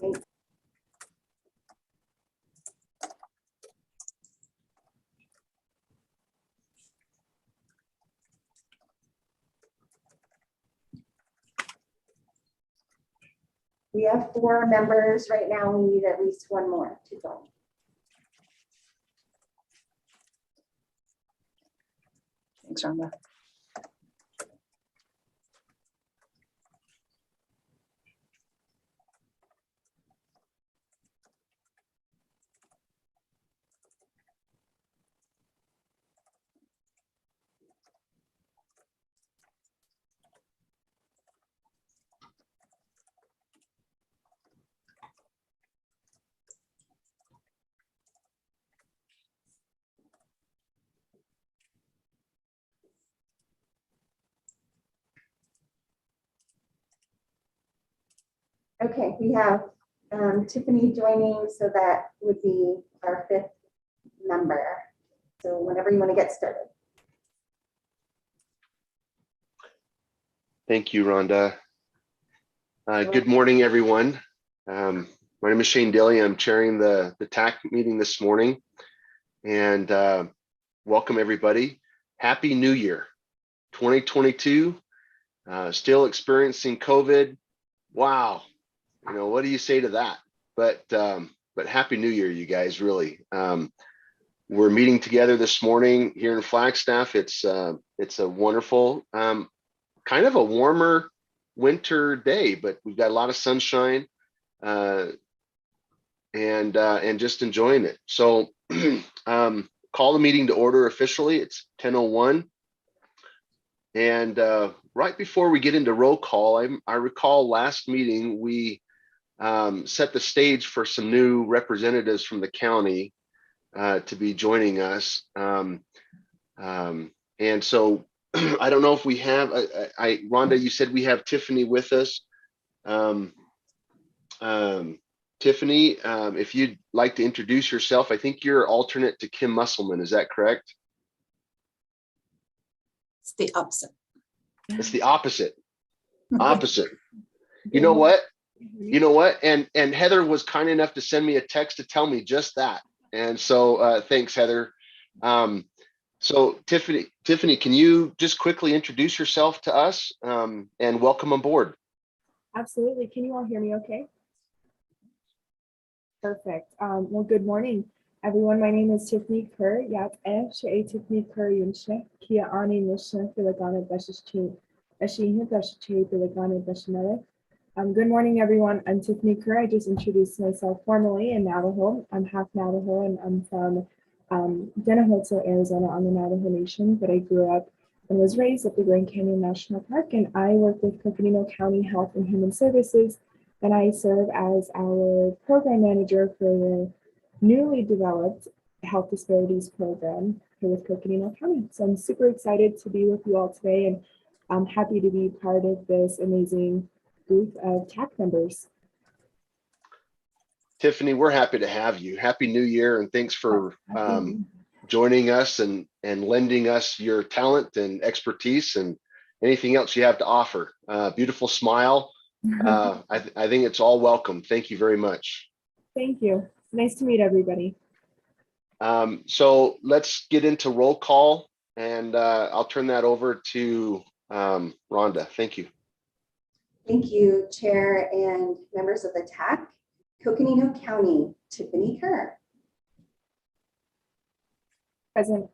Thanks. We have 4 members right now. We need at least 1 more to join. Thanks, Rhonda. Okay, we have Tiffany joining, so that would be our 5th member. So whenever you want to get started. Thank you, Rhonda. Good morning, everyone. My name is Shane Daly. I'm chairing the TAC meeting this morning, and welcome everybody. Happy New Year, 2022. Still experiencing COVID. Wow, you know, what do you say to that? But Happy New Year, you guys. Really, we're meeting together this morning here in Flagstaff. It's a wonderful, kind of a warmer winter day, but we've got a lot of sunshine and just enjoying it. So call the meeting to order officially. It's 10:01. And right before we get into roll call, I recall last meeting we set the stage for some new representatives from the county to be joining us. And so I don't know if we have, Rhonda, you said we have Tiffany with us. Tiffany, if you'd like to introduce yourself, I think you're alternate to Kim Musselman, is that correct? It's the opposite. It's the opposite. Opposite. You know what? You know what? And Heather was kind enough to send me a text to tell me just that. And so thanks, Heather. So Tiffany, can you just quickly introduce yourself to us and welcome aboard? Absolutely. Can you all hear me okay? Perfect. Well, good morning, everyone. My name is Tiffany Kerr. Tiffany Kerr Yunshe, Kia Ani Nisha, Filagana Beshishchi, Eshihi Beshchi, Filagana Beshinele. Good morning, everyone. I'm Tiffany Kerr. I just introduced myself formally in Navajo. I'm half Navajo and I'm from Guanajuato, Arizona on the Navajo Nation, but I grew up and was raised at the Grand Canyon National Park, and I work with Coconino County Health and Human Services, and I serve as our program manager for the newly developed Health Disparities Program here with Coconino County. So I'm super excited to be with you all today, and I'm happy to be part of this amazing group of TAC members. Tiffany, we're happy to have you. Happy New Year, and thanks for joining us and lending us your talent and expertise and anything else you have to offer. Beautiful smile. I think it's all welcome. Thank you very much. Thank you. Nice to meet everybody. So let's get into roll call, and I'll turn that over to Rhonda. Thank you. Thank you, Chair and members of the TAC. Coconino County, Tiffany Kerr. Present.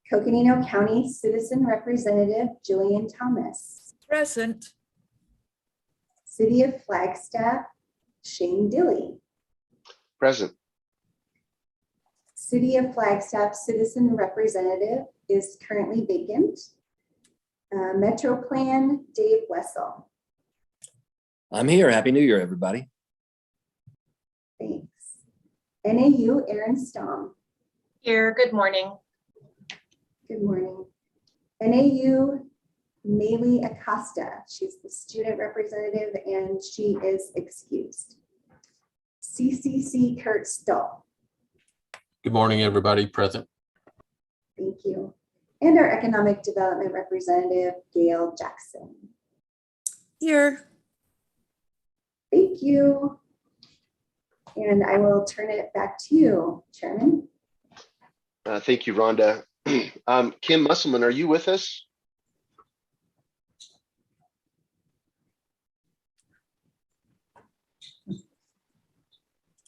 Coconino County Citizen Representative Jillian Thomas. Present. City of Flagstaff, Shane Dilly. Present. City of Flagstaff Citizen Representative is currently vacant. Metro Plan, Dave Wessel. I'm here. Happy New Year, everybody. Thanks. NAU, Aaron Stom. Here, good morning. Good morning. NAU, Maylee Acosta. She's the student representative and she is excused. CCC, Kurt Stoll. Good morning, everybody. Present. Thank you. And our economic development representative, Gail Jackson. Here. Thank you. And I will turn it back to you, Chairman. Thank you, Rhonda. Kim Musselman, are you with us?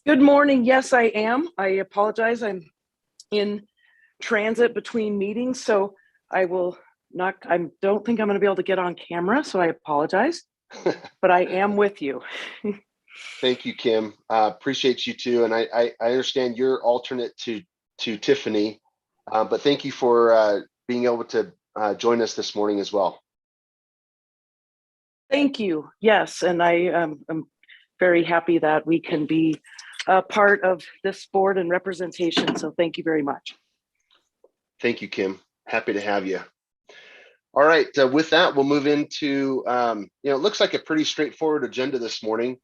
Good morning. Yes, I am. I apologize. I'm in transit between meetings, so I will not, I don't think I'm going to be able to get on camera, so I apologize, but I am with you. Thank you, Kim. Appreciate you too. And I understand you're alternate to Tiffany, but thank you for being able to join us this morning as well. Thank you. Yes, and I am very happy that we can be a part of this board and representation, so thank you very much. Thank you, Kim. Happy to have you. All right, with that, we'll move into, it looks like a pretty straightforward agenda this morning.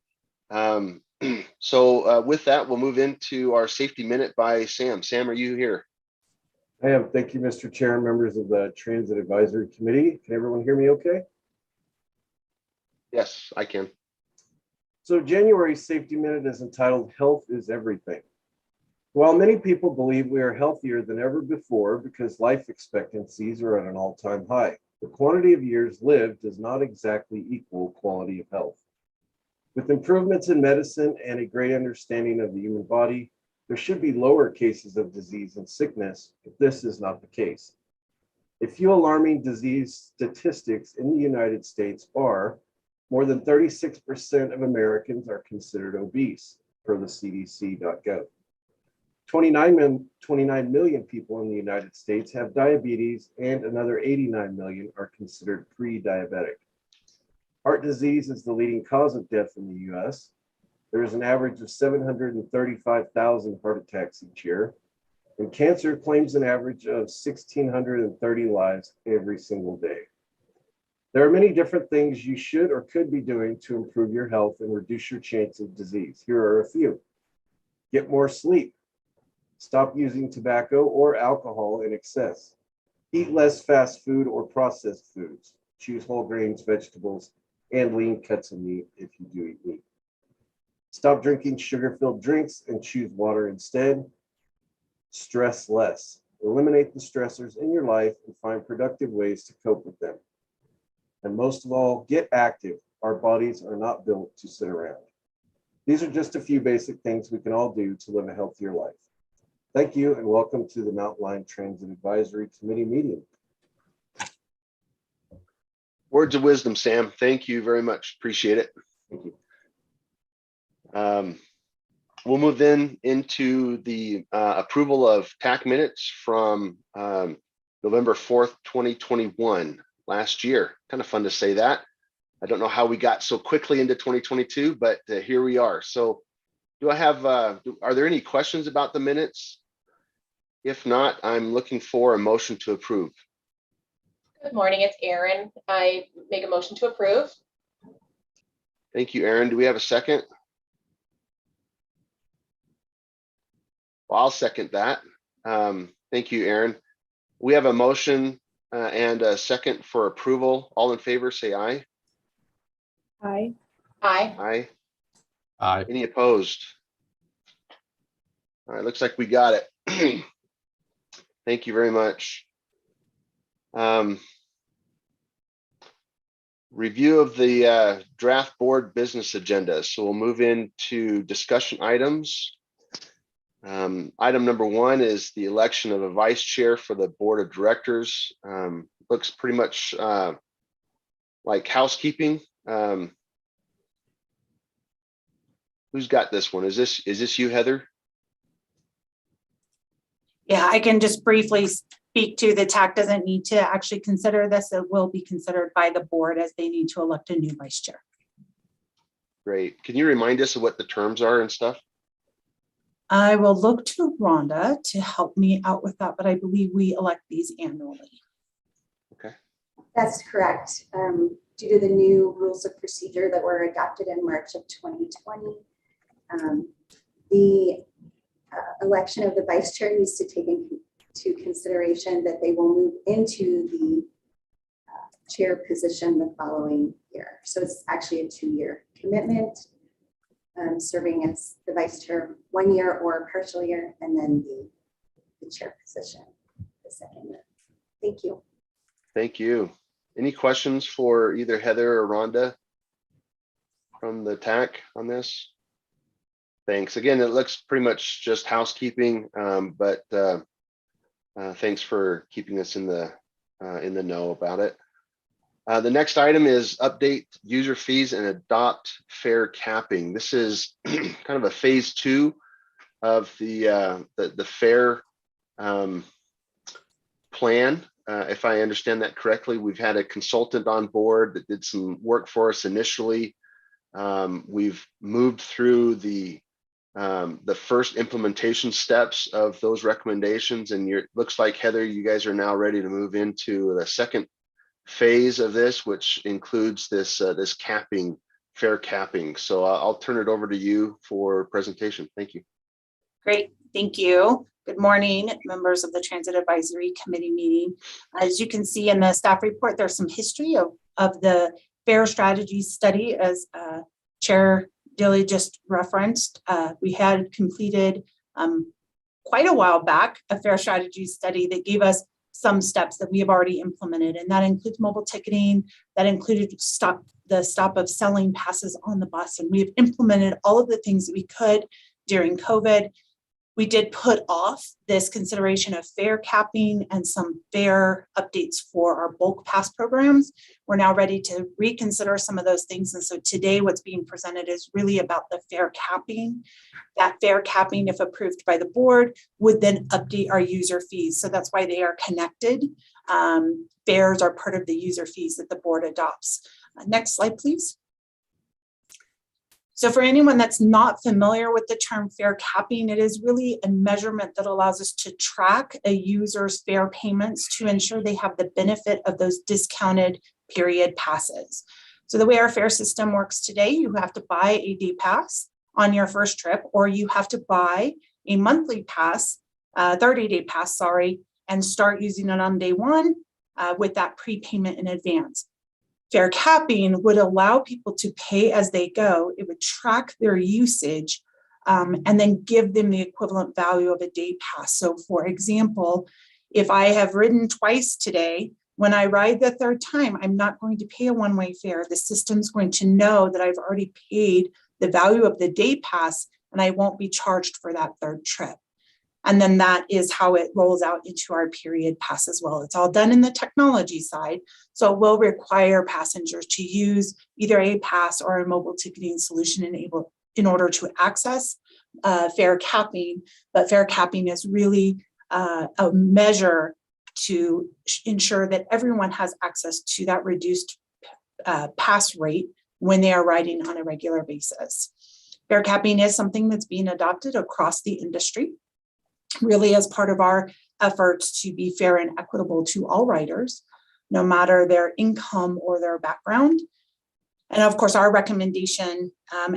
So with that, we'll move into our safety minute by Sam. Sam, are you here? I am. Thank you, Mr. Chair, and members of the Transit Advisory Committee. Can everyone hear me okay? Yes, I can. So January's Safety Minute is entitled Health is Everything. While many people believe we are healthier than ever before because life expectancies are at an all-time high, the quantity of years lived does not exactly equal quality of health. With improvements in medicine and a great understanding of the human body, there should be lower cases of disease and sickness, but this is not the case. A few alarming disease statistics in the United States are more than 36% of Americans are considered obese, per the CDC.gov. 29 million people in the United States have diabetes, and another 89 million are considered pre-diabetic. Heart disease is the leading cause of death in the US. There is an average of 735,000 heart attacks each year, and cancer claims an average of 1,630 lives every single day. There are many different things you should or could be doing to improve your health and reduce your chance of disease. Here are a few. Get more sleep. Stop using tobacco or alcohol in excess. Eat less fast food or processed foods. Choose whole grains, vegetables, and lean cuts of meat if you do eat meat. Stop drinking sugar-filled drinks and choose water instead. Stress less. Eliminate the stressors in your life and find productive ways to cope with them. And most of all, get active. Our bodies are not built to sit around. These are just a few basic things we can all do to live a healthier life. Thank you, and welcome to the Mountain Line Transit Advisory Committee meeting. Words of wisdom, Sam. Thank you very much. Appreciate it. Thank you. We'll move into the approval of TAC minutes from November 4th, 2021, last year. Kind of fun to say that. I don't know how we got so quickly into 2022, but here we are. So do I have, are there any questions about the minutes? If not, I'm looking for a motion to approve. Good morning, it's Erin. I make a motion to approve. Thank you, Erin. Do we have a second? Well, I'll second that. Thank you, Erin. We have a motion and a second for approval. All in favor, say aye. Aye. Aye. Aye. Aye. Any opposed? All right, looks like we got it. Thank you very much. Review of the draft board business agenda. So we'll move into discussion items. Item number 1 is the election of a vice chair for the board of directors. Looks pretty much like housekeeping. Who's got this one? Is this you, Heather? Yeah, I can just briefly speak to the TAC doesn't need to actually consider this. It will be considered by the board as they need to elect a new vice chair. Great. Can you remind us of what the terms are and stuff? I will look to Rhonda to help me out with that, but I believe we elect these annually. Okay. That's correct. Due to the new rules of procedure that were adopted in March of 2020, the election of the vice chair needs to take into consideration that they will move into the chair position the following year. So it's actually a 2-year commitment. serving as the vice chair 1 year or a partial year, and then the chair position the second year. Thank you. Thank you. Any questions for either Heather or Rhonda from the TAC on this? Thanks. Again, it looks pretty much just housekeeping, but thanks for keeping us in the know about it. The next item is update user fees and adopt fare capping. This is kind of a phase 2 of the fare plan. If I understand that correctly, we've had a consultant on board that did some work for us initially. We've moved through the first implementation steps of those recommendations, and it looks like, Heather, you guys are now ready to move into the second phase of this, which includes this capping, fare capping. So I'll turn it over to you for presentation. Thank you. Great, thank you. Good morning, members of the Transit Advisory Committee meeting. As you can see in the staff report, there's some history of the fare strategy study, as Chair Dilly just referenced. We had completed quite a while back a fare strategy study that gave us some steps that we have already implemented, and that includes mobile ticketing, that included the stop of selling passes on the bus, and we have implemented all of the things that we could during COVID. We did put off this consideration of fare capping and some fare updates for our bulk pass programs. We're now ready to reconsider some of those things. And so today what's being presented is really about the fare capping. That fare capping, if approved by the board, would then update our user fees. So that's why they are connected. Fares are part of the user fees that the board adopts. Next slide, please. So for anyone that's not familiar with the term fare capping, it is really a measurement that allows us to track a user's fare payments to ensure they have the benefit of those discounted period passes. So the way our fare system works today, you have to buy a day pass on your first trip, or you have to buy a monthly pass, 30-day pass, sorry, and start using it on day 1 with that prepayment in advance. Fare capping would allow people to pay as they go. It would track their usage and then give them the equivalent value of a day pass. So for example, if I have ridden twice today, when I ride the third time, I'm not going to pay a one-way fare. The system's going to know that I've already paid the value of the day pass and I won't be charged for that third trip. And then that is how it rolls out into our period pass as well. It's all done in the technology side. So it will require passengers to use either a pass or a mobile ticketing solution in order to access fare capping. But fare capping is really a measure to ensure that everyone has access to that reduced pass rate when they are riding on a regular basis. Fare capping is something that's being adopted across the industry, really as part of our efforts to be fair and equitable to all riders, no matter their income or their background. And of course, our recommendation,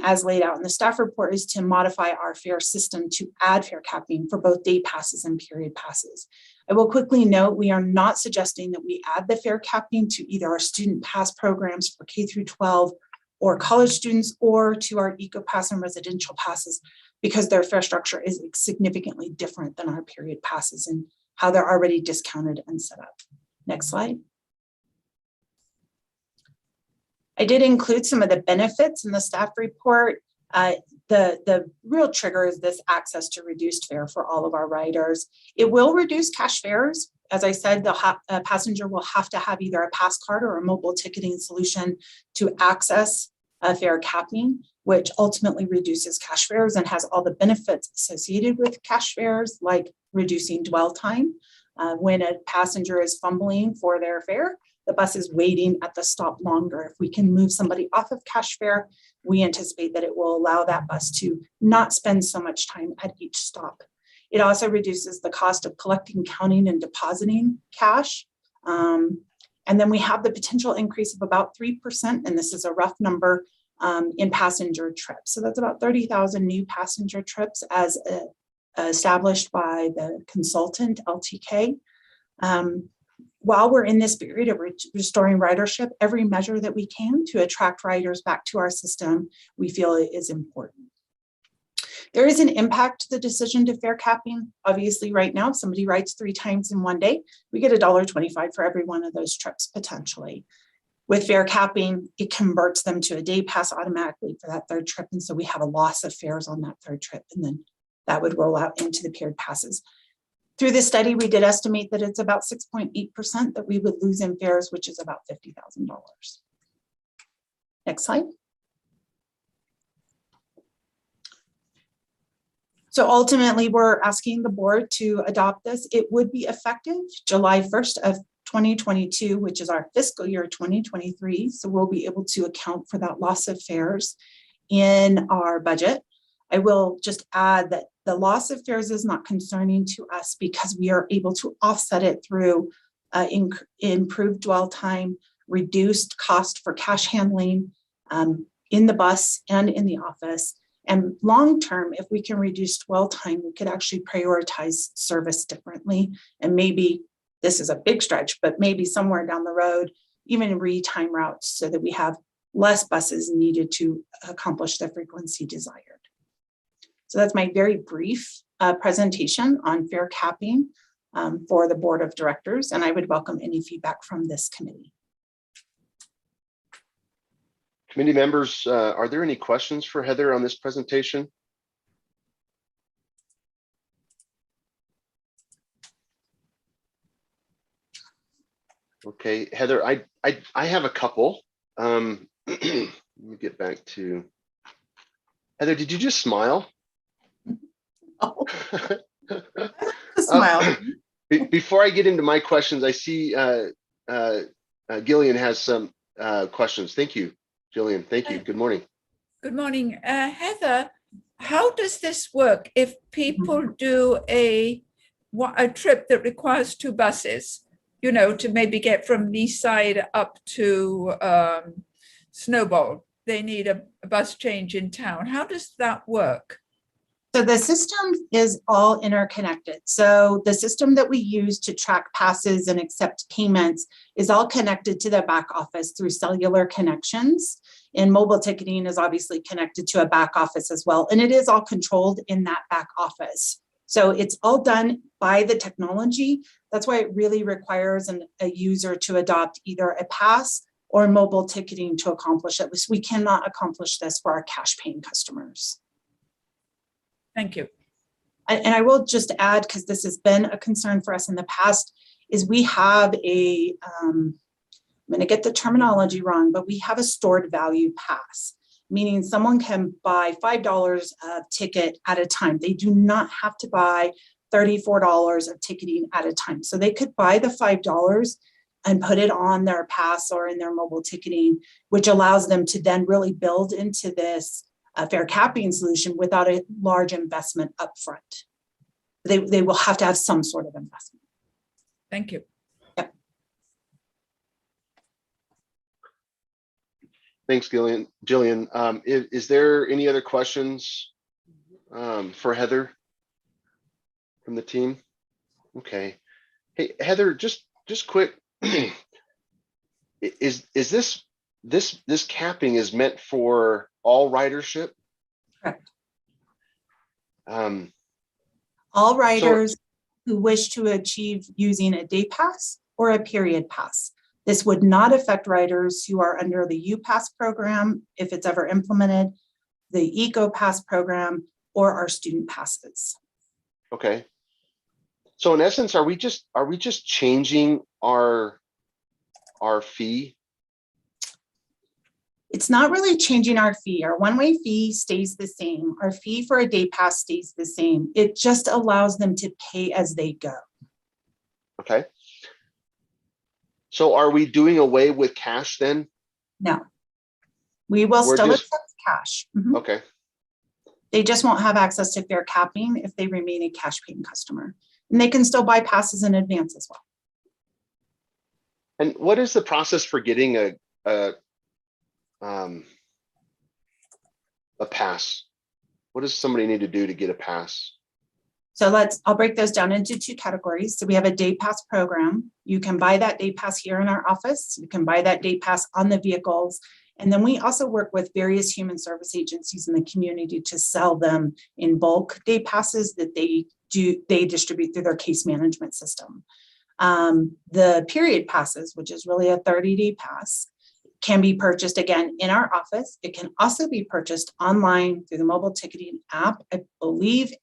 as laid out in the staff report, is to modify our fare system to add fare capping for both day passes and period passes. I will quickly note, we are not suggesting that we add the fare capping to either our student pass programs for K through 12 or college students, or to our eco-pass and residential passes, because their fare structure is significantly different than our period passes and how they're already discounted and set up. Next slide. I did include some of the benefits in the staff report. The real trigger is this access to reduced fare for all of our riders. It will reduce cash fares. As I said, the passenger will have to have either a pass card or a mobile ticketing solution to access fare capping, which ultimately reduces cash fares and has all the benefits associated with cash fares, like reducing dwell time. When a passenger is fumbling for their fare, the bus is waiting at the stop longer. If we can move somebody off of cash fare, we anticipate that it will allow that bus to not spend so much time at each stop. It also reduces the cost of collecting, counting, and depositing cash. And then we have the potential increase of about 3%, and this is a rough number, in passenger trips. So that's about 30,000 new passenger trips as established by the consultant, LTK. while we're in this period of restoring ridership, every measure that we can to attract riders back to our system, we feel it is important. There is an impact to the decision to fare capping. Obviously, right now, if somebody rides 3 times in one day, we get $1.25 for every one of those trips potentially. With fare capping, it converts them to a day pass automatically for that 3rd trip. And so we have a loss of fares on that 3rd trip. And then that would roll out into the period passes. Through this study, we did estimate that it's about 6.8% that we would lose in fares, which is about $50,000. Next slide. So ultimately, we're asking the board to adopt this. It would be effective July 1st of 2022, which is our fiscal year 2023. So we'll be able to account for that loss of fares in our budget. I will just add that the loss of fares is not concerning to us because we are able to offset it through improved dwell time, reduced cost for cash handling in the bus and in the office. And long-term, if we can reduce dwell time, we could actually prioritize service differently. And maybe this is a big stretch, but maybe somewhere down the road, even re-time routes so that we have less buses needed to accomplish the frequency desired. So that's my very brief presentation on fare capping for the board of directors. And I would welcome any feedback from this committee. Committee members, are there any questions for Heather on this presentation? Okay, Heather, I have a couple. Let me get back to Heather. Did you just smile? Oh. Smile. Before I get into my questions, I see Gillian has some questions. Thank you, Gillian. Thank you. Good morning. Good morning. Heather, how does this work if people do a trip that requires 2 buses, you know, to maybe get from Leaside up to Snowball? They need a bus change in town. How does that work? So the system is all interconnected. So the system that we use to track passes and accept payments is all connected to the back office through cellular connections. And mobile ticketing is obviously connected to a back office as well. And it is all controlled in that back office. So it's all done by the technology. That's why it really requires a user to adopt either a pass or mobile ticketing to accomplish it. We cannot accomplish this for our cash paying customers. Thank you. And I will just add, because this has been a concern for us in the past, is we have a, I'm going to get the terminology wrong, but we have a stored value pass, meaning someone can buy $5 of ticket at a time. They do not have to buy $34 of ticketing at a time. So they could buy the $5 and put it on their pass or in their mobile ticketing, which allows them to then really build into this fare capping solution without a large investment upfront. They will have to have some sort of investment. Thank you. Yep. Thanks, Gillian. Is there any other questions for Heather from the team? Okay. Hey, Heather, just quick. Is this capping is meant for all ridership? Correct. All riders who wish to achieve using a day pass or a period pass. This would not affect riders who are under the U-Pass program, if it's ever implemented, the Eco Pass program, or our student passes. Okay. So in essence, are we just changing our fee? It's not really changing our fee. Our one-way fee stays the same. Our fee for a day pass stays the same. It just allows them to pay as they go. Okay. So are we doing away with cash then? No. We will still accept cash. Okay. They just won't have access to fare capping if they remain a cash paying customer. And they can still buy passes in advance as well. And what is the process for getting a pass? What does somebody need to do to get a pass? So I'll break those down into two categories. So we have a day pass program. You can buy that day pass here in our office. You can buy that day pass on the vehicles. And then we also work with various human service agencies in the community to sell them in bulk day passes that they distribute through their case management system. The period passes, which is really a 30-day pass, can be purchased again in our office. It can also be purchased online through the mobile ticketing app, I believe.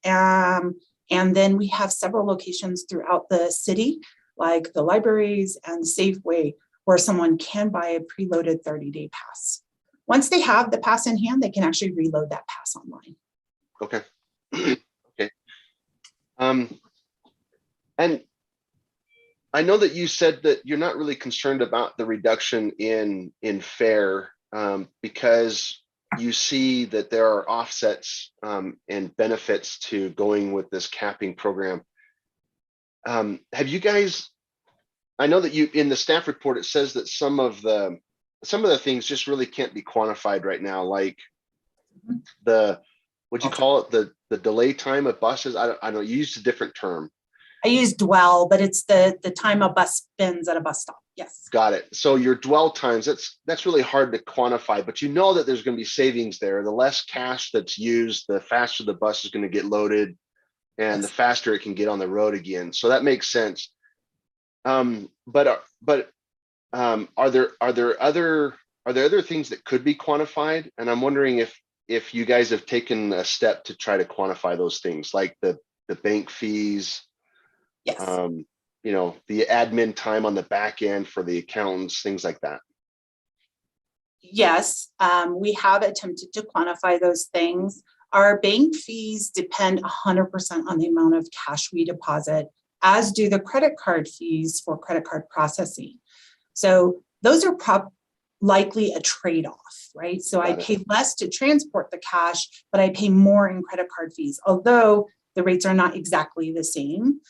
And then we have several locations throughout the city, like the libraries and Safeway, where someone can buy a preloaded 30-day pass. Once they have the pass in hand, they can actually reload that pass online. Okay. Okay. And I know that you said that you're not really concerned about the reduction in fare because you see that there are offsets and benefits to going with this capping program. Have you guys, I know that you, in the staff report, it says that some of the things just really can't be quantified right now, like what'd you call it? The delay time of buses. I don't know, you used a different term. I use dwell, but it's the time a bus spends at a bus stop. Yes. Got it. So your dwell times, that's really hard to quantify, but you know that there's going to be savings there. The less cash that's used, the faster the bus is going to get loaded and the faster it can get on the road again. So that makes sense. But are there other things that could be quantified? And I'm wondering if you guys have taken a step to try to quantify those things, like the bank fees. Yes. You know, the admin time on the back end for the accountants, things like that. Yes, we have attempted to quantify those things. Our bank fees depend 100% on the amount of cash we deposit, as do the credit card fees for credit card processing. So those are likely a trade-off, right? So I pay less to transport the cash, but I pay more in credit card fees, although the rates are not exactly the same.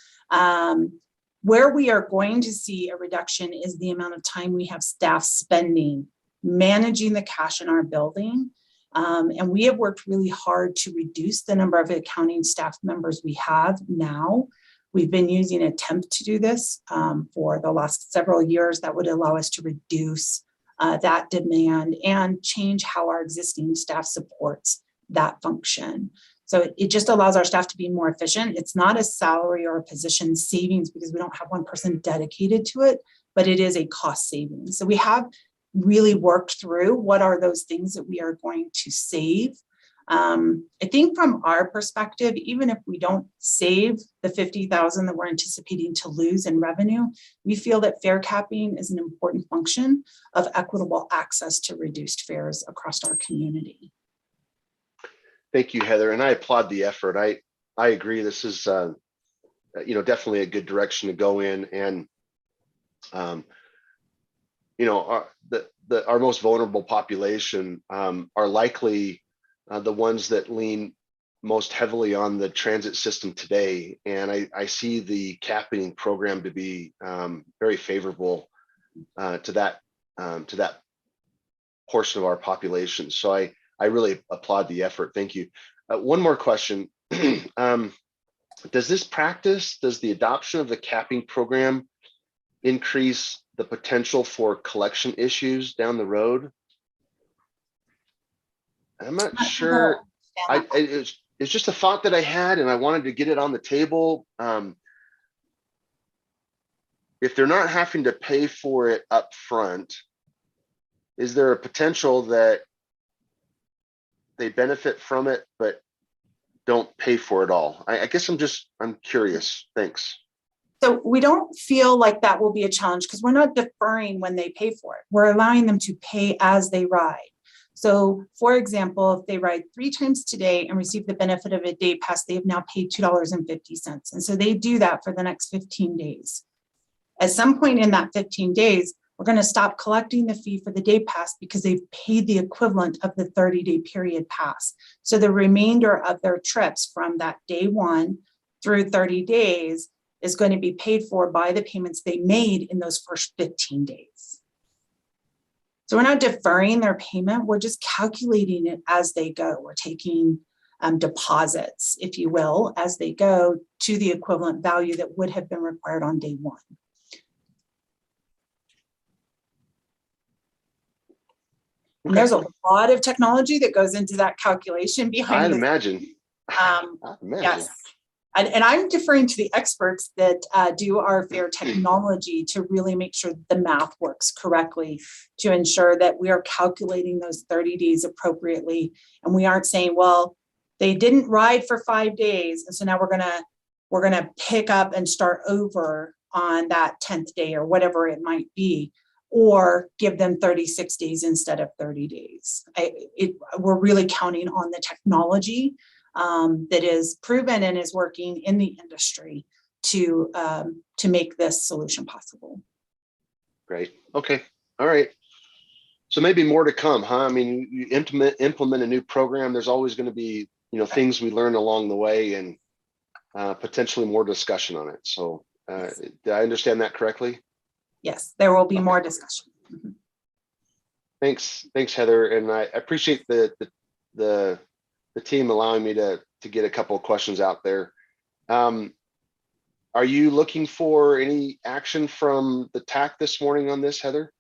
Where we are going to see a reduction is the amount of time we have staff spending managing the cash in our building. And we have worked really hard to reduce the number of accounting staff members we have now. We've been using a temp to do this for the last several years. That would allow us to reduce that demand and change how our existing staff supports that function. So it just allows our staff to be more efficient. It's not a salary or a position savings because we don't have one person dedicated to it, but it is a cost savings. So we have really worked through what are those things that we are going to save. I think from our perspective, even if we don't save the $50,000 that we're anticipating to lose in revenue, we feel that fare capping is an important function of equitable access to reduced fares across our community. Thank you, Heather, and I applaud the effort. I agree. This is definitely a good direction to go in, and our most vulnerable population are likely the ones that lean most heavily on the transit system today. And I see the capping program to be very favorable to that portion of our population. So I really applaud the effort. Thank you. One more question. Does the adoption of the capping program increase the potential for collection issues down the road? I'm not sure. It's just a thought that I had, and I wanted to get it on the table. If they're not having to pay for it up front, is there a potential that they benefit from it but don't pay for it all? I guess I'm curious. Thanks. So we don't feel like that will be a challenge because we're not deferring when they pay for it. We're allowing them to pay as they ride. So for example, if they ride 3 times today and receive the benefit of a day pass, they have now paid $2.50. And so they do that for the next 15 days. At some point in that 15 days, we're going to stop collecting the fee for the day pass because they've paid the equivalent of the 30-day period pass. So the remainder of their trips from that day 1 through 30 days is going to be paid for by the payments they made in those first 15 days. So we're not deferring their payment, we're just calculating it as they go. We're taking deposits, if you will, as they go to the equivalent value that would have been required on day one. And there's a lot of technology that goes into that calculation behind I'd the imagine. I'd imagine. Yes. And I'm deferring to the experts that do our fair technology to really make sure the math works correctly, to ensure that we are calculating those 30 days appropriately. And we aren't saying, well, they didn't ride for 5 days, and so now we're gonna pick up and start over on that 10th day or whatever it might be, or give them 36 days instead of 30 days. We're really counting on the technology that is proven and is working in the industry to make this solution possible. Great. Okay. All right. So maybe more to come, huh? I mean, you implement a new program. There's always going to be, things we learn along the way, and potentially more discussion on it. So did I understand that correctly? Yes, there will be more discussion. Mm-hmm. Thanks, Heather. And I appreciate the team allowing me to get a couple of questions out there. Are you looking for any action from the TAC this morning on this, Heather?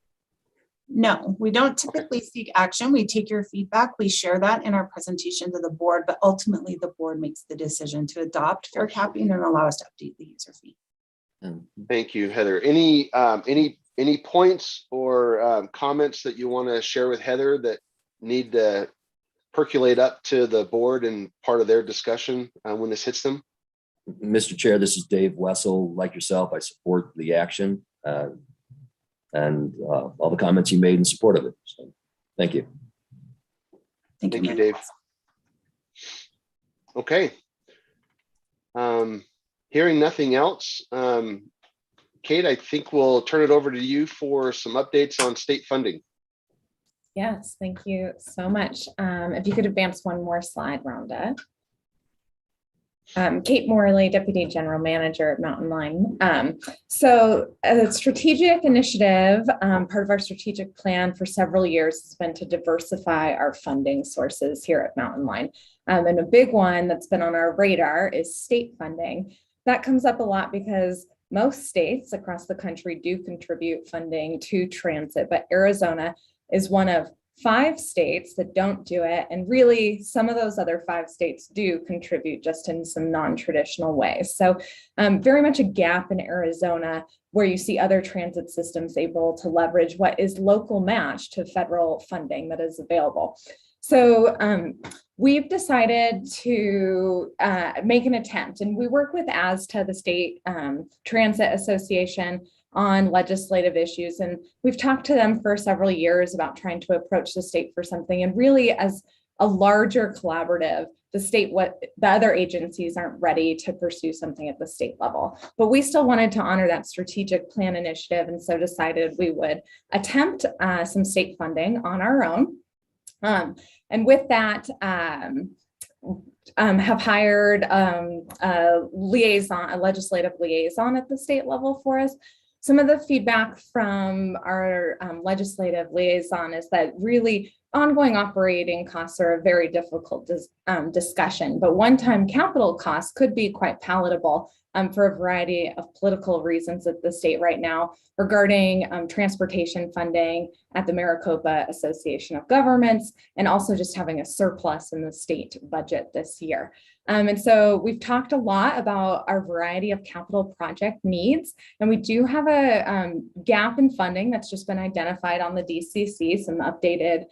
No, we don't typically seek action. We take your feedback. We share that in our presentation to the board, but ultimately the board makes the decision to adopt fair capping and allow us to update the user fee. Thank you, Heather. Any points or comments that you want to share with Heather that need to percolate up to the board and part of their discussion when this hits them? Mr. Chair, this is Dave Wessel. Like yourself, I support the action and all the comments you made in support of it. So, thank you. Thank you, Dave. Okay. Hearing nothing else, Kate, I think we'll turn it over to you for some updates on state funding. Yes, thank you so much. If you could advance one more slide, Rhonda. Kate Morley, Deputy General Manager at Mountain Line. So a strategic initiative, part of our strategic plan for several years has been to diversify our funding sources here at Mountain Line. And a big one that's been on our radar is state funding. That comes up a lot because most states across the country do contribute funding to transit, but Arizona is one of 5 states that don't do it. And really, some of those other 5 states do contribute just in some non-traditional ways. So very much a gap in Arizona where you see other transit systems able to leverage what is local match to federal funding that is available. So we've decided to make an attempt, and we work with ASTA, the State Transit Association, on legislative issues. And we've talked to them for several years about trying to approach the state for something. And really, as a larger collaborative, the other agencies aren't ready to pursue something at the state level. But we still wanted to honor that strategic plan initiative, and so decided we would attempt some state funding on our own. And with that, have hired a legislative liaison at the state level for us. Some of the feedback from our legislative liaison is that really ongoing operating costs are a very difficult discussion, but one-time capital costs could be quite palatable for a variety of political reasons at the state right now regarding transportation funding at the Maricopa Association of Governments, and also just having a surplus in the state budget this year. And so we've talked a lot about our variety of capital project needs, and we do have a gap in funding that's just been identified on the DCC, some updated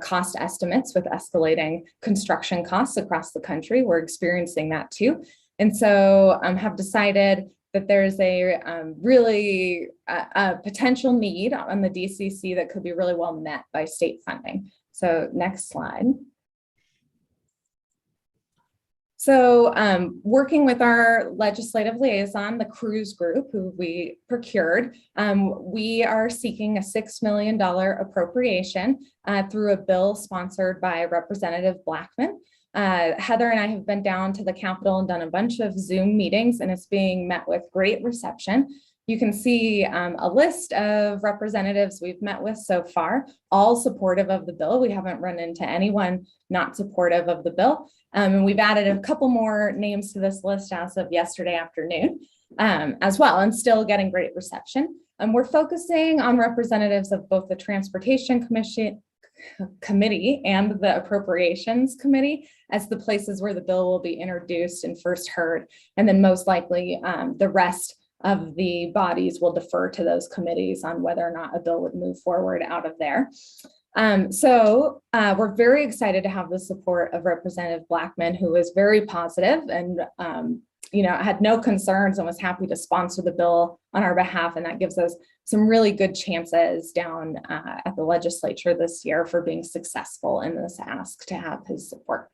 cost estimates with escalating construction costs across the country. We're experiencing that too. And so have decided that there's a really potential need on the DCC that could be really well met by state funding. So next slide. So working with our legislative liaison, the Cruise Group, who we procured, we are seeking a $6 million appropriation through a bill sponsored by Representative Blackman. Heather and I have been down to the Capitol and done a bunch of Zoom meetings, and it's being met with great reception. You can see a list of representatives we've met with so far, all supportive of the bill. We haven't run into anyone not supportive of the bill. And we've added a couple more names to this list as of yesterday afternoon as well, and still getting great reception. We're focusing on representatives of both the Transportation Committee and the Appropriations Committee as the places where the bill will be introduced and first heard. And then most likely the rest of the bodies will defer to those committees on whether or not a bill would move forward out of there. So we're very excited to have the support of Representative Blackman, who is very positive and had no concerns and was happy to sponsor the bill on our behalf. And that gives us some really good chances down at the legislature this year for being successful in this ask to have his support.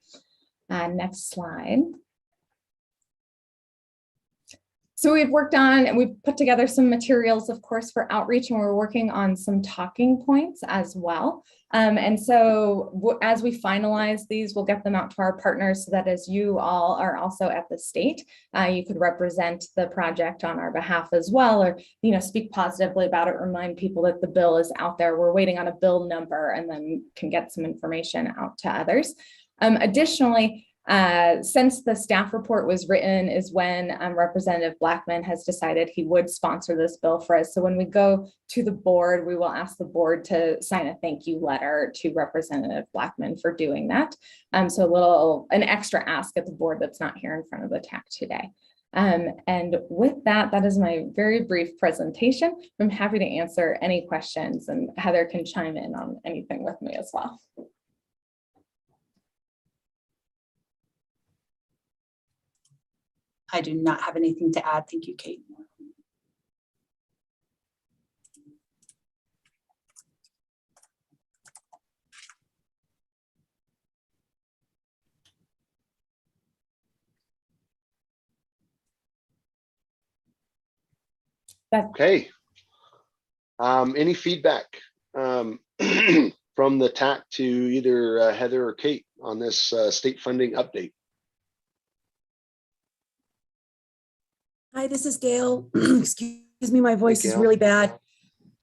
Next slide. So we've worked on and we've put together some materials, of course, for outreach, and we're working on some talking points as well. And so as we finalize these, we'll get them out to our partners so that as you all are also at the state, you could represent the project on our behalf as well, or speak positively about it, remind people that the bill is out there. We're waiting on a bill number and then can get some information out to others. Additionally, since the staff report was written is when Representative Blackman has decided he would sponsor this bill for us. So when we go to the board, we will ask the board to sign a thank you letter to Representative Blackman for doing that. So an extra ask at the board that's not here in front of the TAC today. And with that, that is my very brief presentation. I'm happy to answer any questions, and Heather can chime in on anything with me as well. I do not have anything to add. Thank you, Kate. Okay. Any feedback from the TAC to either Heather or Kate on this state funding update? Hi, this is Gail. Excuse me, my voice is really bad.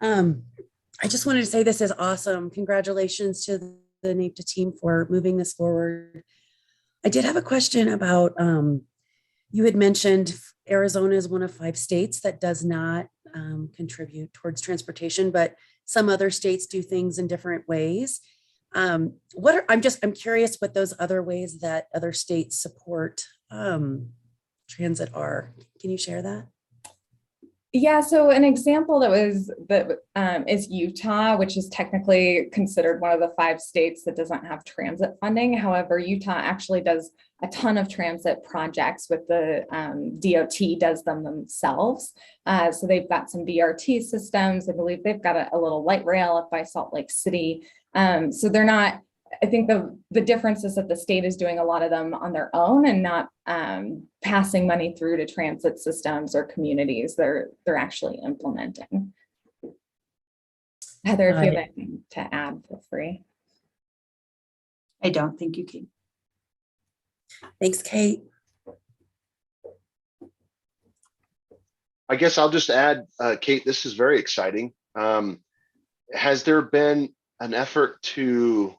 I just wanted to say this is awesome. Congratulations to the NAPTA team for moving this forward. I did have a question about, you had mentioned Arizona is one of 5 states that does not contribute towards transportation, but some other states do things in different ways. I'm curious what those other ways that other states support transit are. Can you share that? Yeah, so an example is Utah, which is technically considered one of the 5 states that doesn't have transit funding. However, Utah actually does a ton of transit projects with the DOT does them themselves. So they've got some BRT systems. I believe they've got a little light rail up by Salt Lake City. So they're not, I think the difference is that the state is doing a lot of them on their own and not passing money through to transit systems or communities they're actually implementing. Heather, if you have anything to add, feel free. I don't. Thank you, Kate. Thanks, Kate. I guess I'll just add, Kate, this is very exciting. Has there been an effort to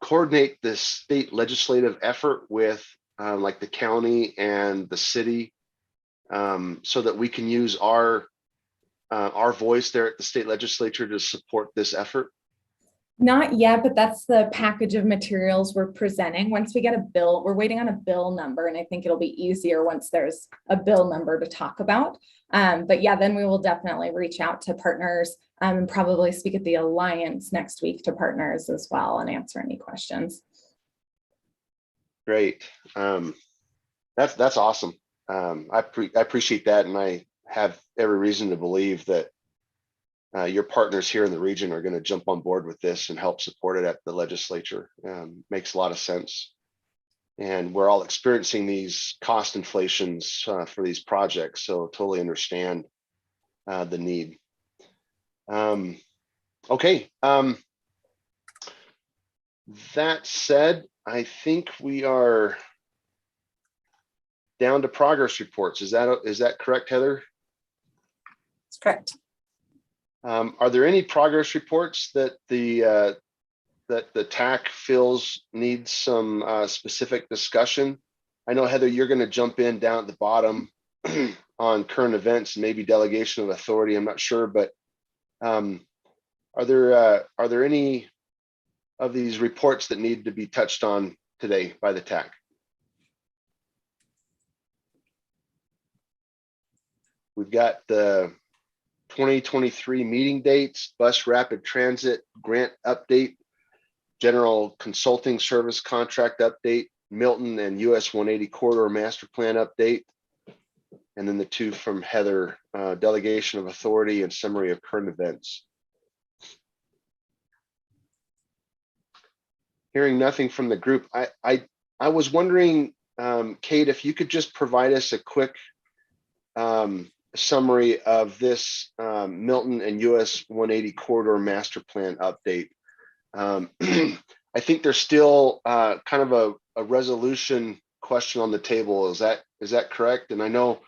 coordinate this state legislative effort with like the county and the city so that we can use our voice there at the state legislature to support this effort? Not yet, but that's the package of materials we're presenting. Once we get a bill, we're waiting on a bill number, and I think it'll be easier once there's a bill number to talk about. But yeah, then we will definitely reach out to partners and probably speak at the Alliance next week to partners as well and answer any questions. Great. That's awesome. I appreciate that, and I have every reason to believe that your partners here in the region are going to jump on board with this and help support it at the legislature. Makes a lot of sense. And we're all experiencing these cost inflations for these projects, so totally understand the need. Okay. That said, I think we are down to progress reports. Is that correct, Heather? That's correct. Are there any progress reports that the that the TAC feels needs some specific discussion. I know, Heather, you're going to jump in down at the bottom on current events, maybe delegation of authority. I'm not sure, but are there any of these reports that need to be touched on today by the TAC? We've got the 2023 meeting dates, bus rapid transit grant update, general consulting service contract update, Milton and US 180 corridor master plan update, and then the two from Heather, delegation of authority and summary of current events. Hearing nothing from the group, I was wondering, Kate, if you could just provide us a quick summary of this Milton and US 180 corridor master plan update. I think there's still kind of a resolution question on the table. Is that correct? And I know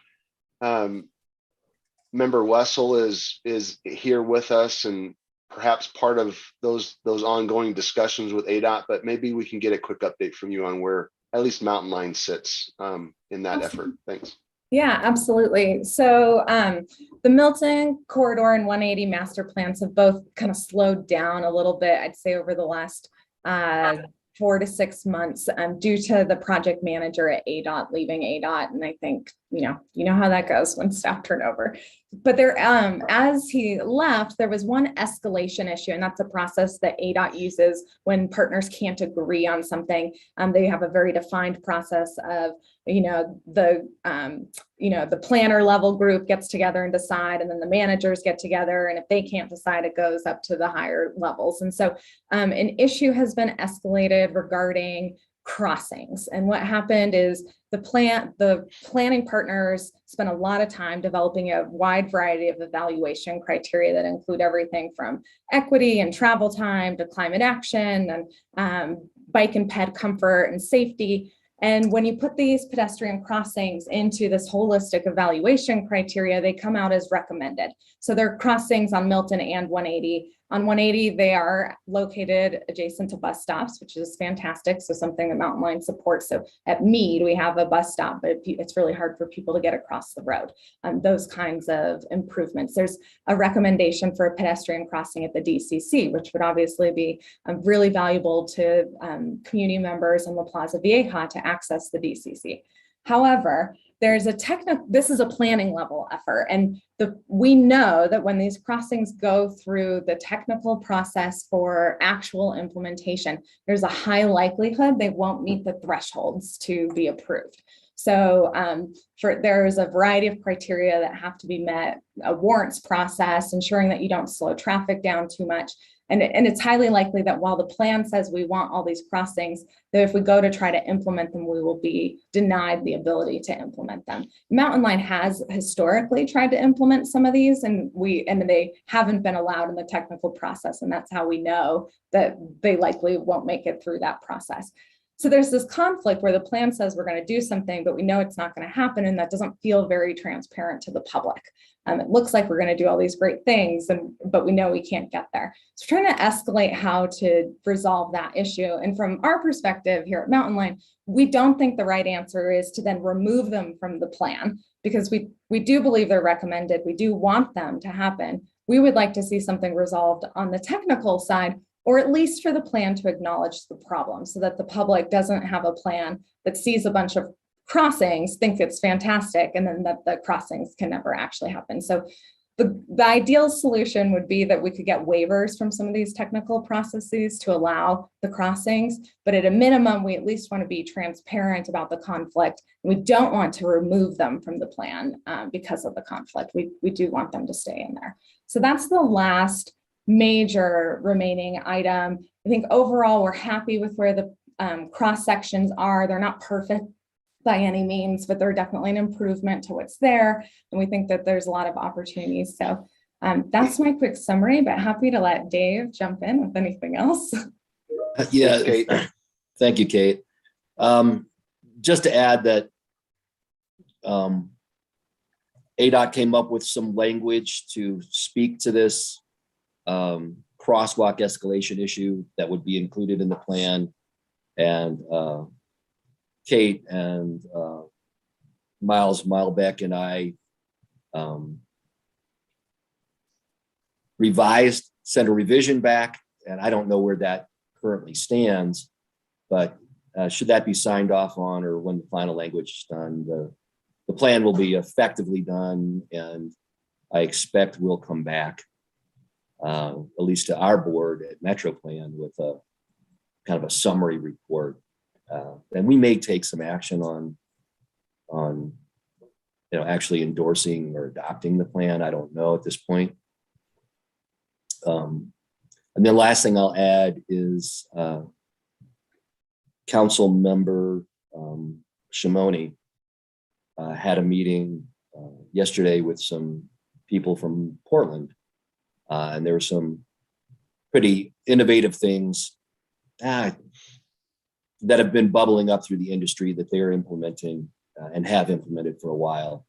Member Wessel is here with us and perhaps part of those ongoing discussions with ADOT, but maybe we can get a quick update from you on where at least Mountain Line sits in that effort. Thanks. Yeah, absolutely. So the Milton corridor and 180 master plans have both kind of slowed down a little bit, I'd say, over the last 4 to 6 months due to the project manager at ADOT leaving ADOT. And I think, you know how that goes when staff turnover. But there, as he left, there was one escalation issue, and that's a process that ADOT uses when partners can't agree on something. They have a very defined process of, the planner level group gets together and decide, and then the managers get together. And if they can't decide, it goes up to the higher levels. And so an issue has been escalated regarding crossings. And what happened is the planning partners spent a lot of time developing a wide variety of evaluation criteria that include everything from equity and travel time to climate action and bike and ped comfort and safety. And when you put these pedestrian crossings into this holistic evaluation criteria, they come out as recommended. So they're crossings on Milton and 180. On 180, they are located adjacent to bus stops, which is fantastic. So something that Mountain Line supports. So at Mead, we have a bus stop, but it's really hard for people to get across the road. Those kinds of improvements. There's a recommendation for a pedestrian crossing at the DCC, which would obviously be really valuable to community members in La Plaza Vieja to access the DCC. However, there's this is a planning level effort. And we know that when these crossings go through the technical process for actual implementation, there's a high likelihood they won't meet the thresholds to be approved. So there's a variety of criteria that have to be met, a warrants process, ensuring that you don't slow traffic down too much. And it's highly likely that while the plan says we want all these crossings, that if we go to try to implement them, we will be denied the ability to implement them. Mountain Line has historically tried to implement some of these, and they haven't been allowed in the technical process. And that's how we know that they likely won't make it through that process. So there's this conflict where the plan says we're going to do something, but we know it's not going to happen. And that doesn't feel very transparent to the public. It looks like we're going to do all these great things, but we know we can't get there. So trying to escalate how to resolve that issue. And from our perspective here at Mountain Line, we don't think the right answer is to then remove them from the plan, because we do believe they're recommended. We do want them to happen. We would like to see something resolved on the technical side, or at least for the plan to acknowledge the problem so that the public doesn't have a plan that sees a bunch of crossings, think it's fantastic, and then that the crossings can never actually happen. So the ideal solution would be that we could get waivers from some of these technical processes to allow the crossings, but at a minimum, we at least want to be transparent about the conflict. We don't want to remove them from the plan because of the conflict. We do want them to stay in there. So that's the last major remaining item. I think overall, we're happy with where the cross sections are. They're not perfect by any means, but they're definitely an improvement to what's there. And we think that there's a lot of opportunities. So that's my quick summary, but happy to let Dave jump in with anything else. Yeah, thank you, Kate. Just to add that ADOT came up with some language to speak to this crosswalk escalation issue that would be included in the plan. And Kate and Miles Milebeck and I sent a revision back, and I don't know where that currently stands, but should that be signed off on, or when the final language is done, the plan will be effectively done, and I expect we'll come back, at least to our board at Metro Plan, with a kind of a summary report. And we may take some action on actually endorsing or adopting the plan. I don't know at this point. And the last thing I'll add is Council Member Shimoni had a meeting yesterday with some people from Portland, and there were some pretty innovative things that have been bubbling up through the industry that they are implementing and have implemented for a while,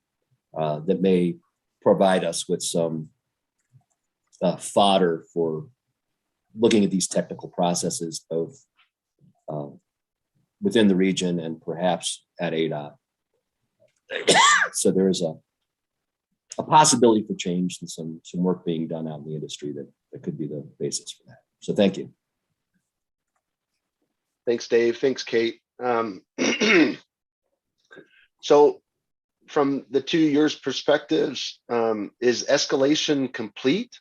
that may provide us with some fodder for looking at these technical processes, both within the region and perhaps at ADOT. So there is a possibility for change and some work being done out in the industry that could be the basis for that. So thank you. Thanks, Dave. Thanks, Kate. So from the 2 years perspectives, is escalation complete?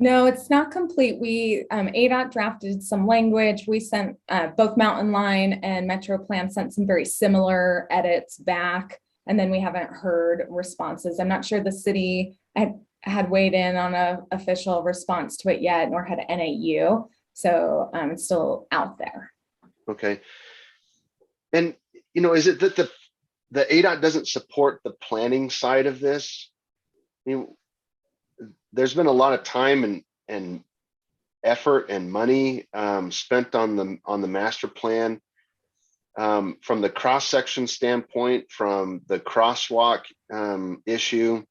No, it's not complete. We, ADOT drafted some language. We sent, both Mountain Line and Metro Plan sent some very similar edits back, and then we haven't heard responses. I'm not sure the city had weighed in on an official response to it yet, nor had NAU. So it's still out there. Okay. And, is it that the ADOT doesn't support the planning side of this? There's been a lot of time and effort and money spent on the master plan, from the cross-section standpoint, from the crosswalk issue.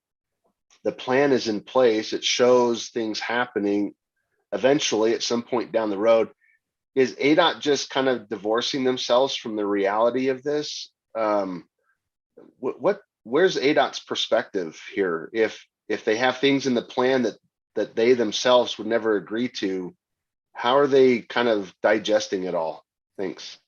The plan is in place. It shows things happening. Eventually, at some point down the road, is ADOT just kind of divorcing themselves from the reality of this? Where's ADOT's perspective here? If they have things in the plan that they themselves would never agree to, how are they kind of digesting it all? Thanks.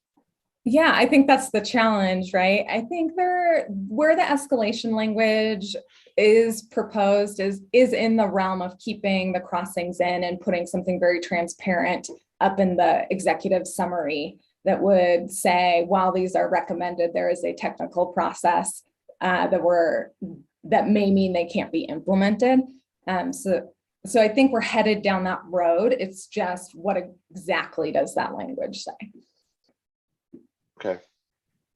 Yeah, I think that's the challenge, right? I think where the escalation language is proposed is in the realm of keeping the crossings in and putting something very transparent up in the executive summary that would say, while these are recommended, there is a technical process that may mean they can't be implemented. So I think we're headed down that road. It's just, what exactly does that language say? Okay.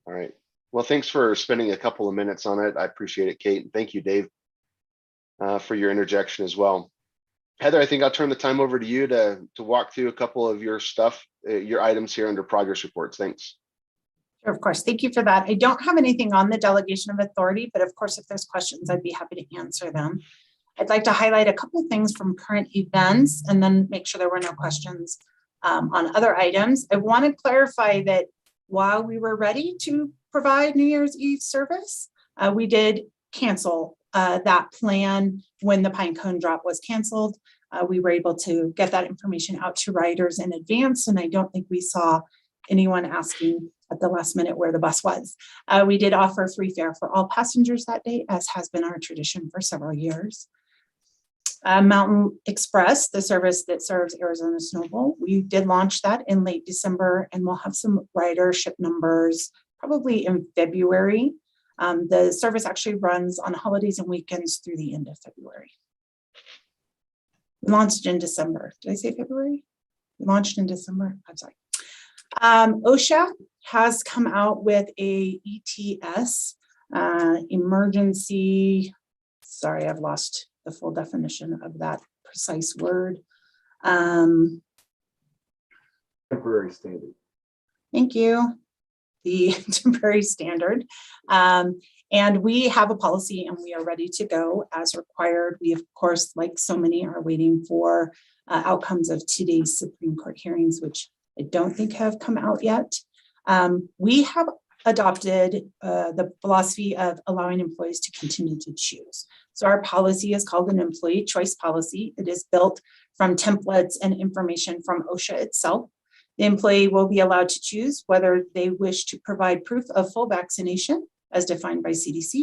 All right. Well, thanks for spending a couple of minutes on it. I appreciate it, Kate. And thank you, Dave, for your interjection as well. Heather, I think I'll turn the time over to you to walk through a couple of your stuff, your items here under progress reports. Thanks. Sure, of course. Thank you for that. I don't have anything on the delegation of authority, but of course, if there's questions, I'd be happy to answer them. I'd like to highlight a couple of things from current events and then make sure there were no questions on other items. I want to clarify that while we were ready to provide New Year's Eve service, we did cancel that plan when the pine cone drop was canceled. We were able to get that information out to riders in advance, and I don't think we saw anyone asking at the last minute where the bus was. We did offer free fare for all passengers that day, as has been our tradition for several years. Mountain Express, the service that serves Arizona Snowball, we did launch that in late December, and we'll have some ridership numbers probably in February. The service actually runs on holidays and weekends through the end of February. We launched in December. Did I say February? We launched in December. I'm sorry. OSHA has come out with a ETS emergency. Sorry, I've lost the full definition of that precise word. Temporary standard. Thank you. the temporary standard. And we have a policy and we are ready to go as required. We, of course, like so many, are waiting for outcomes of today's Supreme Court hearings, which I don't think have come out yet. We have adopted the philosophy of allowing employees to continue to choose. So our policy is called an employee choice policy. It is built from templates and information from OSHA itself. The employee will be allowed to choose whether they wish to provide proof of full vaccination as defined by CDC,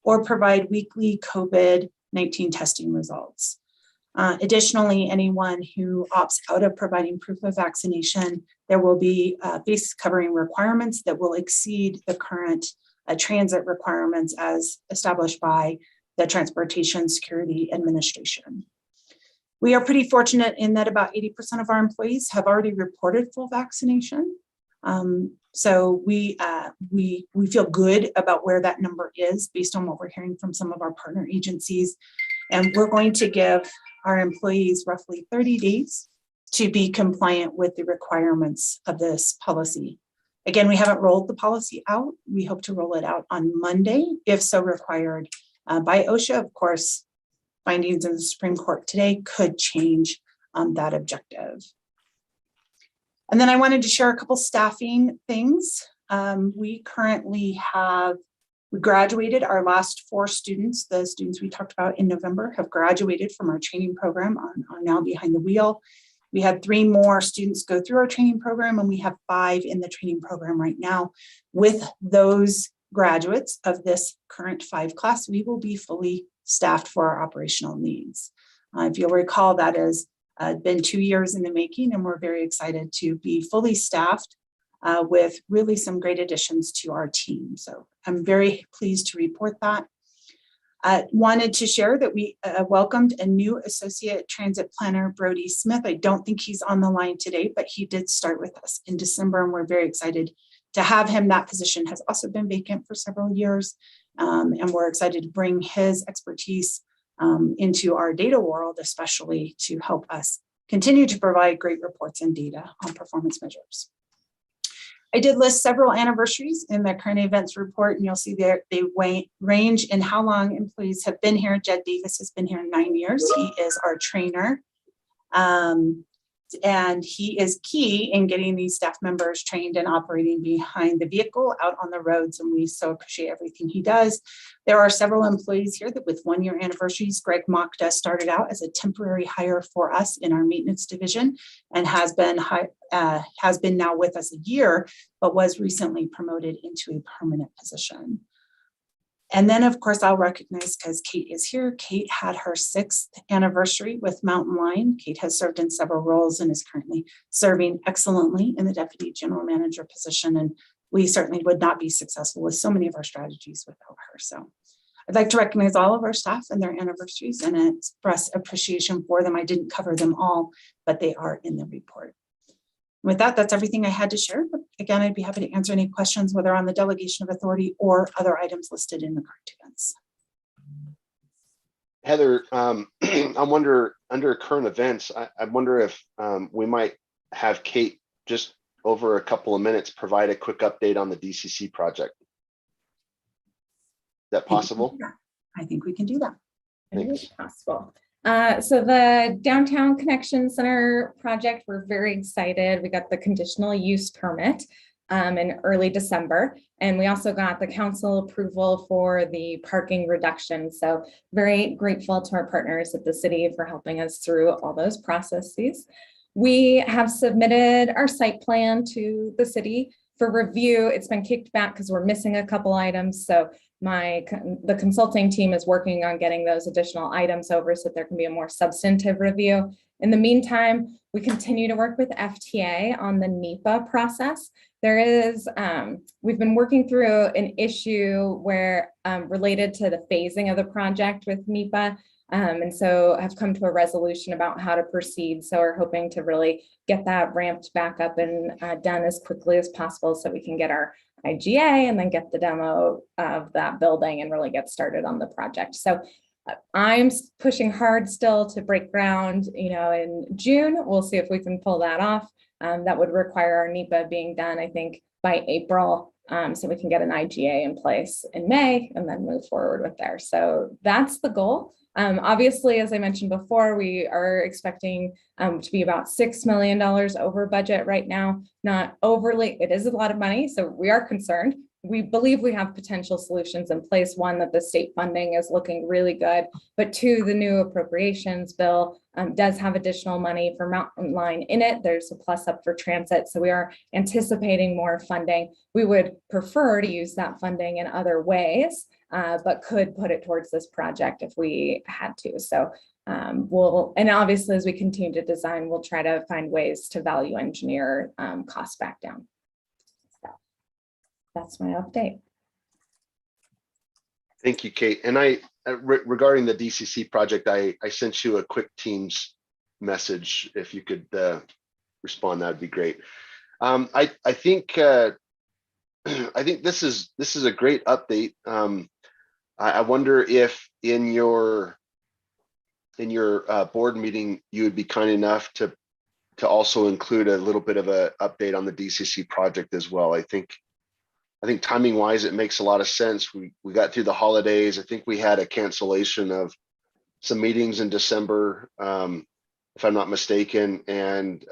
or provide weekly COVID-19 testing results. Additionally, anyone who opts out of providing proof of vaccination, there will be face covering requirements that will exceed the current transit requirements as established by the Transportation Security Administration. We are pretty fortunate in that about 80% of our employees have already reported full vaccination. So we feel good about where that number is based on what we're hearing from some of our partner agencies. And we're going to give our employees roughly 30 days to be compliant with the requirements of this policy. Again, we haven't rolled the policy out. We hope to roll it out on Monday, if so required by OSHA. Of course, findings in the Supreme Court today could change that objective. And then I wanted to share a couple staffing things. We currently we graduated our last 4 students. The students we talked about in November have graduated from our training program, are now behind the wheel. We had 3 more students go through our training program, and we have 5 in the training program right now. With those graduates of this current 5 class, we will be fully staffed for our operational needs. If you'll recall, that has been 2 years in the making, and we're very excited to be fully staffed with really some great additions to our team. So I'm very pleased to report that. Wanted to share that we welcomed a new associate transit planner, Brody Smith. I don't think he's on the line today, but he did start with us in December, and we're very excited to have him. That position has also been vacant for several years, and we're excited to bring his expertise into our data world, especially to help us continue to provide great reports and data on performance measures. I did list several anniversaries in the current events report, and you'll see there they range in how long employees have been here. Jed Davis has been here 9 years. He is our trainer. And he is key in getting these staff members trained and operating behind the vehicle out on the roads, and we so appreciate everything he does. There are several employees here that with 1-year anniversaries. Greg Mokta started out as a temporary hire for us in our maintenance division and has been now with us a year, but was recently promoted into a permanent position. And then, of course, I'll recognize, because Kate is here, Kate had her 6th anniversary with Mountain Line. Kate has served in several roles and is currently serving excellently in the Deputy General Manager position. And we certainly would not be successful with so many of our strategies without her. So I'd like to recognize all of our staff and their anniversaries and express appreciation for them. I didn't cover them all, but they are in the report. With that, that's everything I had to share. But again, I'd be happy to answer any questions, whether on the delegation of authority or other items listed in the current events. Heather, I wonder, under current events, I wonder if we might have Kate just over a couple of minutes provide a quick update on the DCC project. Is that possible? I think we can do that. It is possible. So the Downtown Connection Center project, we're very excited. We got the conditional use permit in early December, and we also got the council approval for the parking reduction. So very grateful to our partners at the city for helping us through all those processes. We have submitted our site plan to the city for review. It's been kicked back because we're missing a couple items. So the consulting team is working on getting those additional items over so there can be a more substantive review. In the meantime, we continue to work with FTA on the NEPA process. There is, we've been working through an issue where related to the phasing of the project with NEPA. And so have come to a resolution about how to proceed. So we're hoping to really get that ramped back up and done as quickly as possible so we can get our IGA and then get the demo of that building and really get started on the project. So I'm pushing hard still to break ground, in June. We'll see if we can pull that off. that would require our NEPA being done, I think, by April. So we can get an IGA in place in May and then move forward with there. So that's the goal. Obviously, as I mentioned before, we are expecting to be about $6 million over budget right now. Not overly, it is a lot of money, so we are concerned. We believe we have potential solutions in place. One, that the state funding is looking really good, but two, the new appropriations bill does have additional money for Mountain Line in it. There's a plus up for transit. So we are anticipating more funding. We would prefer to use that funding in other ways, but could put it towards this project if we had to. So and obviously as we continue to design, we'll try to find ways to value engineer costs back down. That's my update. Thank you, Kate. And regarding the DCC project, I sent you a quick Teams message. If you could respond, that'd be great. I think this is a great update. I wonder if in your board meeting you would be kind enough to also include a little bit of an update on the DCC project as well. I think timing wise, it makes a lot of sense. We got through the holidays. I think we had a cancellation of some meetings in December, if I'm not mistaken. And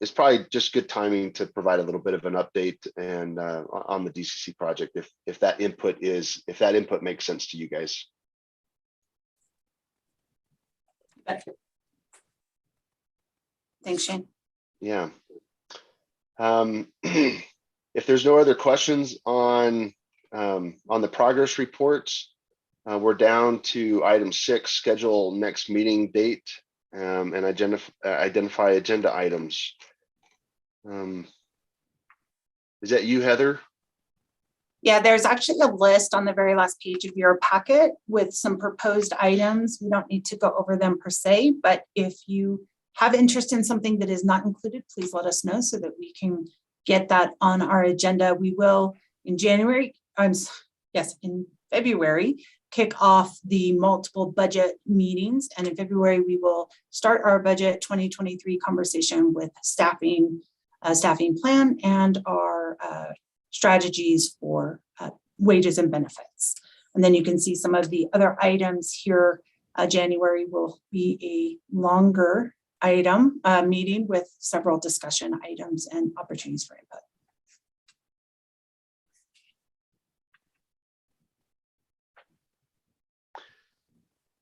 it's probably just good timing to provide a little bit of an update and on the DCC project, if that input makes sense to you guys. Thanks, Shane. Yeah. If there's no other questions on the progress reports, we're down to item 6, schedule next meeting date, and identify agenda items. Is that you, Heather? Yeah, there's actually a list on the very last page of your packet with some proposed items. We don't need to go over them per se, but if you have interest in something that is not included, please let us know so that we can get that on our agenda. We will in February, kick off the multiple budget meetings. And in February, we will start our budget 2023 conversation with staffing plan and our strategies for wages and benefits. And then you can see some of the other items here. January will be a longer item meeting with several discussion items and opportunities for input.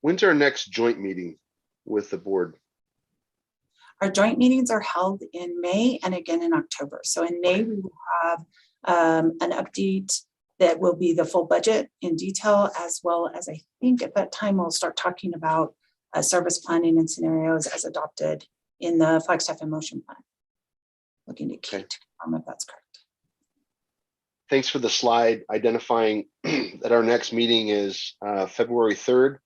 When's our next joint meeting with the board? Our joint meetings are held in May and again in October. So in May, we will have an update that will be the full budget in detail, as well as I think at that time we'll start talking about service planning and scenarios as adopted in the Flagstaff in Motion plan. Looking at Kate to confirm if that's correct. Thanks for the slide identifying that our next meeting is February 3rd.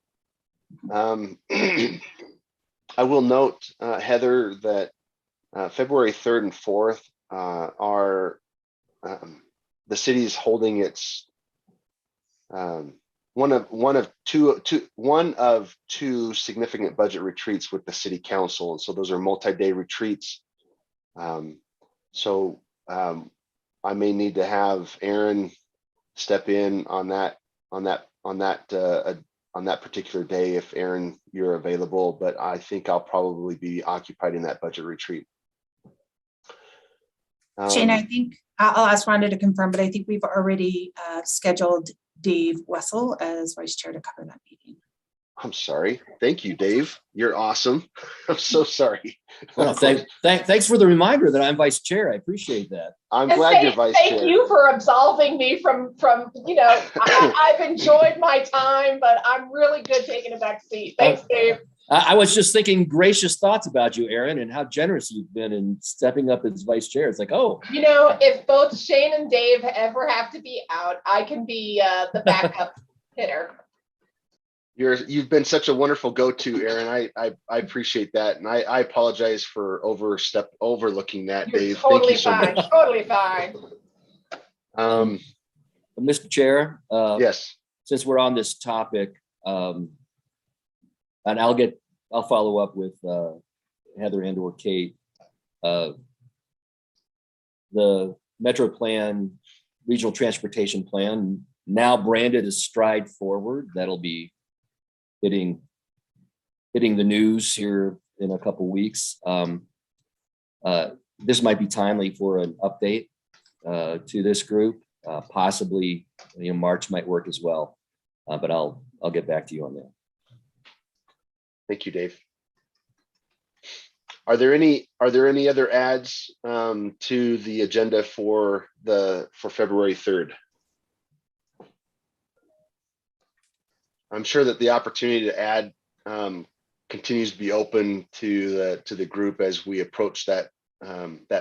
I will note, Heather, that February 3rd and 4th are the city is holding its one of two significant budget retreats with the city council, and so those are multi-day retreats. So I may need to have Aaron step in on that particular day if Aaron, you're available, but I think I'll probably be occupied in that budget retreat. Shane, I think I'll ask Rhonda to confirm, but I think we've already scheduled Dave Wessel as vice chair to cover that meeting. I'm sorry. Thank you, Dave. You're awesome. I'm so sorry. Well, thanks for the reminder that I'm vice chair. I appreciate that. I'm glad you're vice chair. Thank you for absolving me from I've enjoyed my time, but I'm really good taking a back seat. Thanks, Dave. I was just thinking gracious thoughts about you, Aaron, and how generous you've been in stepping up as vice chair. It's like, oh. If both Shane and Dave ever have to be out, I can be the backup hitter. You've been such a wonderful go-to, Aaron. I appreciate that, and I apologize for overlooking that, You're Dave. Totally Thank you so fine. much. Totally fine. Mr. Chair. Yes. Since we're on this topic, and I'll follow up with Heather and or Kate. the Metro Plan, Regional Transportation Plan, now branded as Stride Forward. That'll be hitting the news here in a couple weeks. This might be timely for an update to this group. Possibly, March might work as well, but I'll get back to you on that. Thank you, Dave. Are there any other adds to the agenda for February 3rd? I'm sure that the opportunity to add continues to be open to the group as we approach that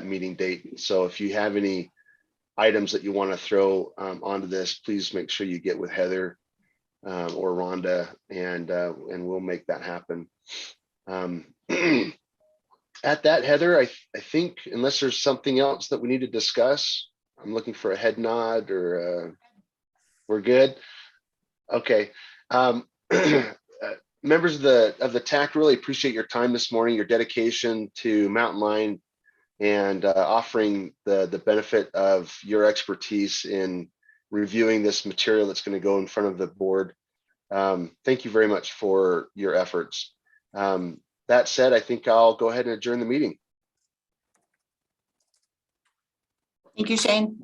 meeting date. So if you have any items that you want to throw onto this, please make sure you get with Heather or Rhonda, and we'll make that happen. At that, Heather, I think unless there's something else that we need to discuss, I'm looking for a head nod, or we're good. Okay. Members of the TAC, really appreciate your time this morning, your dedication to Mountain Line, and offering the benefit of your expertise in reviewing this material that's going to go in front of the board. Thank you very much for your efforts. That said, I think I'll go ahead and adjourn the meeting. Thank you, Shane.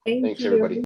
Thanks, everybody.